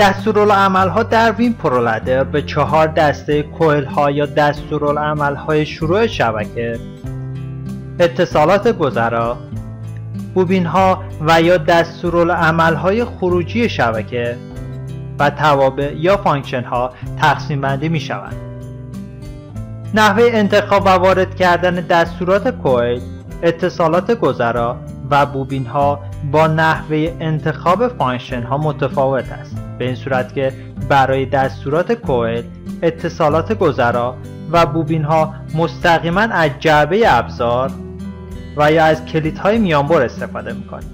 دستورالعمل‌ها در وین پرولدر به 4 دسته کوئل‌ها یا دستورالعمل‌های شروع شبکه، اتصالات گذرا، بوبین‌ها و یا دستورالعمل‌های خروجی شبکه و توابع یا فانکشن‌ها تقسیم بندی می‌شوند. نحوه انتخاب و وارد کردن دستورات کوئل، اتصالات گذرا و بوبین‌ها با نحوه انتخاب فانکشن‌ها متفاوت است، به این صورت که برای دستورات کوئل، اتصالات گذرا و بوبین‌ها مستقیما از جعبه ابزار و یا از کلیدهای میانبر استفاده می‌کنیم،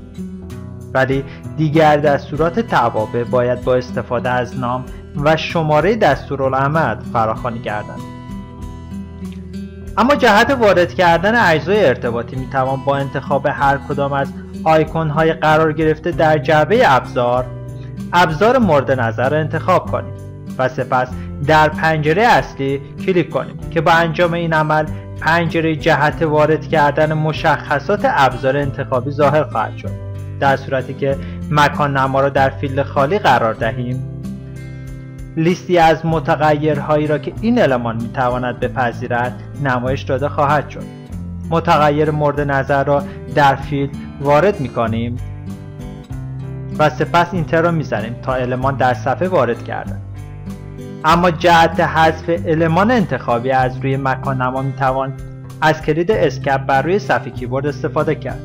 ولی دیگر دستورات توابع باید با استفاده از نام و شماره دستورالعمل فراخوانی گردند. اما جهت وارد کردن اجزای ارتباطی میتوان با انتخاب هر کدام از آیکون‌های قرار گرفته در جعبه ابزار مورد نظر را انتخاب کنیم و سپس در پنجره اصلی کلیک کنیم که با انجام این عمل پنجره جهت وارد کردن مشخصات ابزار انتخابی ظاهر خواهد شد. در صورتی که مکان نما را در فیلد خالی قرار دهیم، لیستی از متغیرهایی را که این المان میتواند بپذیرد نمایش داده خواهد شد. متغیر مورد نظر را در فیلد وارد میکنیم و سپس اینتر را میزنیم تا المان در صفحه وارد گردد. اما جهت حذف المان انتخابی از روی مکان نما میتوان از کلید اسکیپ بر روی صفحه کیبورد استفاده کرد.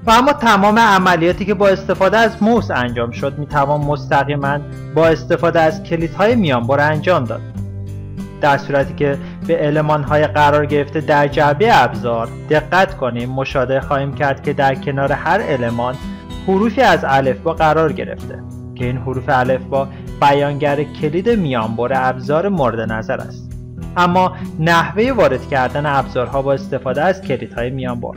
و اما تمام عملیاتی که با استفاده از موس انجام شد میتوان مستقیما با استفاده از کلیدهای میانبر انجام داد. در صورتی که به المان‌های قرار گرفته در جعبه ابزار دقت کنیم، مشاهده خواهیم کرد که در کنار هر المان حروفی از الفبا قرار گرفته که این حروف الفبا بیانگر کلید میانبر ابزار مورد نظر است. اما نحوه وارد کردن ابزارها با استفاده از کلیدهای میانبر.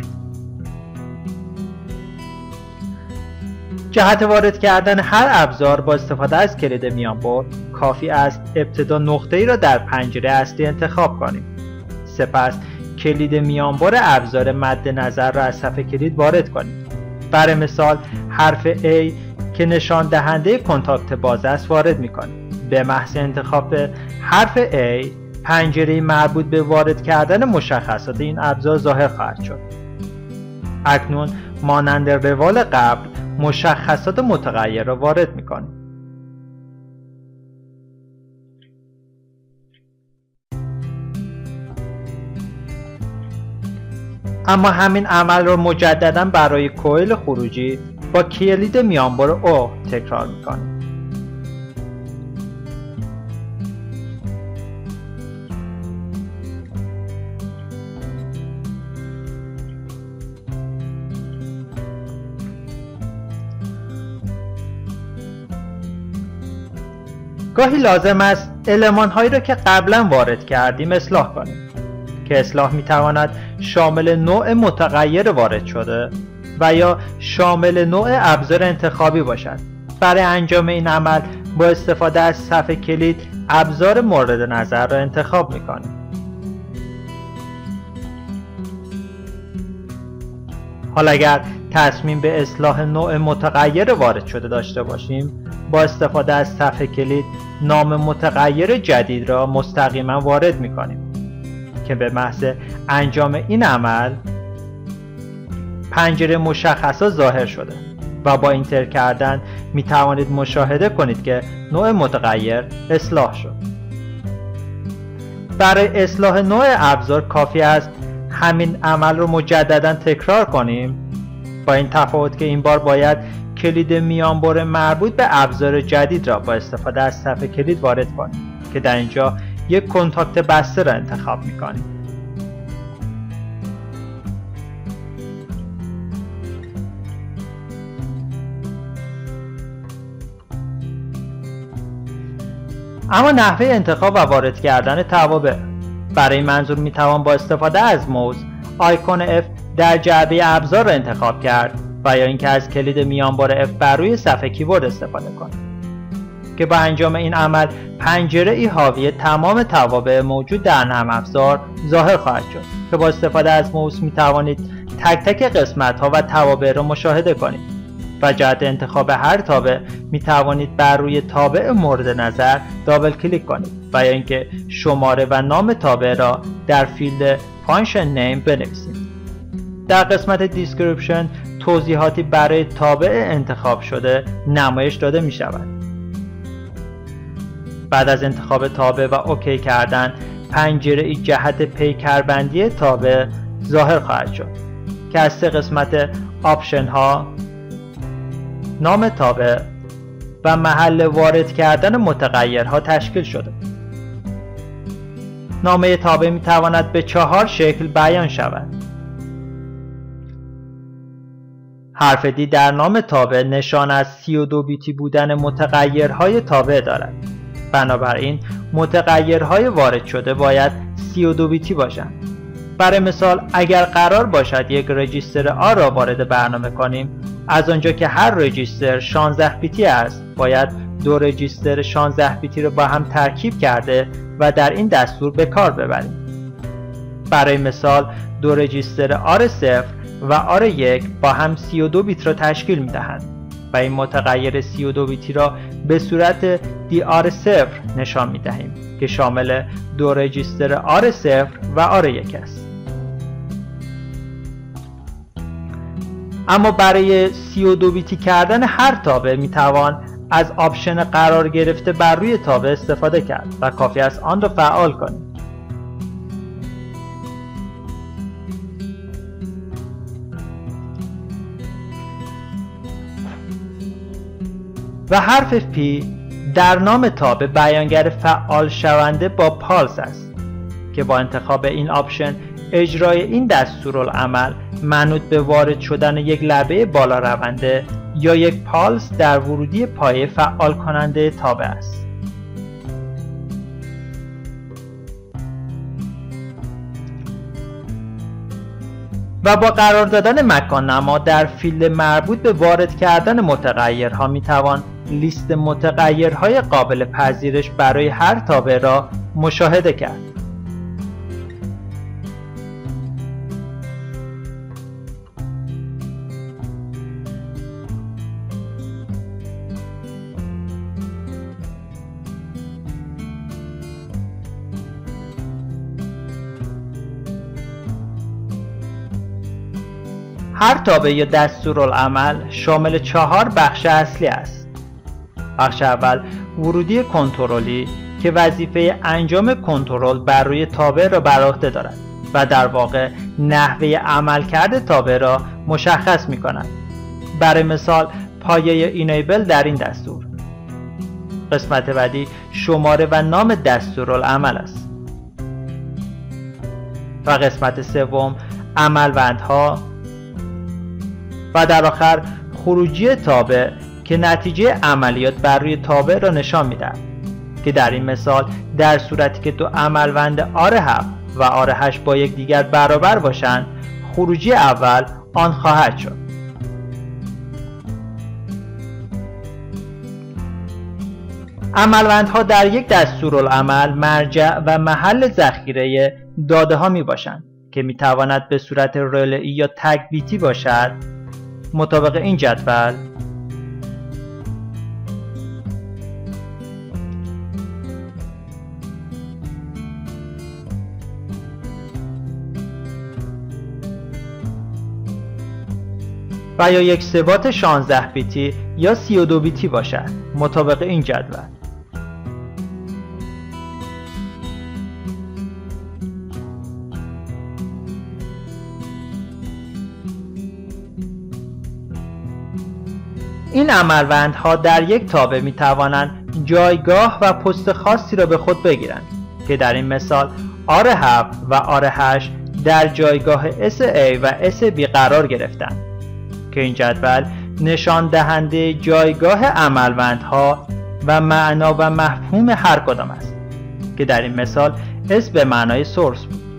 جهت وارد کردن هر ابزار با استفاده از کلید میانبر کافی است ابتدا نقطه‌ای را در پنجره اصلی انتخاب کنیم. سپس کلید میانبر ابزار مد نظر را از صفحه کلید وارد کنیم. برای مثال حرف A که نشان دهنده کنتاکت باز است وارد می‌کنیم. به محض انتخاب حرف A، پنجره مربوط به وارد کردن مشخصات این ابزار ظاهر خواهد شد. اکنون مانند روال قبل مشخصات متغیر را وارد می‌کنیم. اما همین عمل را مجددا برای کوئل خروجی با کلید میانبر O تکرار می‌کنیم. گاهی لازم است المان‌هایی را که قبلا وارد کردیم اصلاح کنیم که اصلاح می‌تواند شامل نوع متغیر وارد شده و یا شامل نوع ابزار انتخابی باشد. برای انجام این عمل با استفاده از صفحه کلید ابزار مورد نظر را انتخاب می‌کنیم. حالا اگر تصمیم به اصلاح نوع متغیر وارد شده داشته باشیم، با استفاده از صفحه کلید نام متغیر جدید را مستقیما وارد می‌کنیم که به محض انجام این عمل پنجره مشخصات ظاهر شده و با اینتر کردن می توانید مشاهده کنید که نوع متغیر اصلاح شد. برای اصلاح نوع ابزار کافی است همین عمل رو مجددا تکرار کنیم، با این تفاوت که این بار باید کلید میانبر مربوط به ابزار جدید را با استفاده از صفحه کلید وارد کنیم که در اینجا یک کنتاکت بسته را انتخاب می‌کنیم. اما نحوه انتخاب و وارد کردن توابع. برای این منظور میتوان با استفاده از موز آیکون F در جعبه ابزار را انتخاب کرد و یا اینکه از کلید میانبر F بر روی صفحه کیبورد استفاده کنید که با انجام این عمل پنجره ای حاوی تمام توابع موجود در نرم افزار ظاهر خواهد شد که با استفاده از موس میتوانید تک تک قسمت ها و توابع را مشاهده کنید. و جهت انتخاب هر تابع می توانید بر روی تابع مورد نظر دابل کلیک کنید و یا اینکه شماره و نام تابع را در فیلد function name بنویسید. در قسمت دیسکریپشن توضیحاتی برای تابع انتخاب شده نمایش داده می شود. بعد از انتخاب تابع و اوکی کردن، پنجره جهت پیکربندی تابع ظاهر خواهد شد که از 3 قسمت آپشن ها، نام تابع و محل وارد کردن متغیرها تشکیل شده. نامه تابع می تواند به 4 شکل بیان شود. حرف دی در نام تابع نشان از 32 بیتی بودن متغیرهای تابع دارد. بنابراین متغیرهای وارد شده باید 32 بیتی باشند. برای مثال اگر قرار باشد یک رجیستر آر را وارد برنامه کنیم، از آنجا که هر رجیستر 16 بیتی است، باید 2 رجیستر 16 بیتی را با هم ترکیب کرده و در این دستور به کار ببریم. برای مثال 2 رجیستر R0 و R1 با هم 32 بیت را تشکیل می دهند و این متغیر 32 بیتی را به صورت DR0 نشان می دهیم که شامل 2 رجیستر R0 و R1 است. اما برای 32 بیتی کردن هر تابع می توان از آپشن قرار گرفته بر روی تابع استفاده کرد و کافی است آن را فعال کنیم. و حرف P در نام تابع بیانگر فعال شونده با پالس است که با انتخاب این آپشن اجرای این دستورالعمل منوط به وارد شدن یک لبه بالا رونده یا یک پالس در ورودی پایه فعال کننده تابع است. و با قرار دادن مکان نما در فیلد مربوط به وارد کردن متغیرها می توان لیست متغیرهای قابل پذیرش برای هر تابع را مشاهده کرد. هر تابع یا دستورالعمل شامل 4 بخش اصلی است. بخش اول ورودی کنترلی که وظیفه انجام کنترل بر روی تابع را بر عهده دارد و در واقع نحوه عملکرد تابع را مشخص می کند. برای مثال پایه اینیبل در این دستور. قسمت بعدی شماره و نام دستورالعمل است. و قسمت سوم عملوندها و در آخر خروجی تابع که نتیجه عملیات بر روی تابع را نشان می‌دهد که در این مثال در صورتی که 2 عملوند R7 و R8 با یکدیگر برابر باشند، خروجی اول آن خواهد شد. عملوندها در یک دستورالعمل مرجع و محل ذخیره داده ها می باشند که می تواند به صورت رلئی یا تگ بیتی باشد. مطابق این جدول و یا یک ثبات 16 بیتی یا 32 بیتی باشد. مطابق این جدول این عملوندها در یک تابع می توانند جایگاه و پست خاصی را به خود بگیرند که در این مثال R7 و R8 در جایگاه SA و SB قرار گرفتند که این جدول نشان دهنده جایگاه عملوندها و معنا و مفهوم هر کدام است که در این مثال S به معنای سورس بود.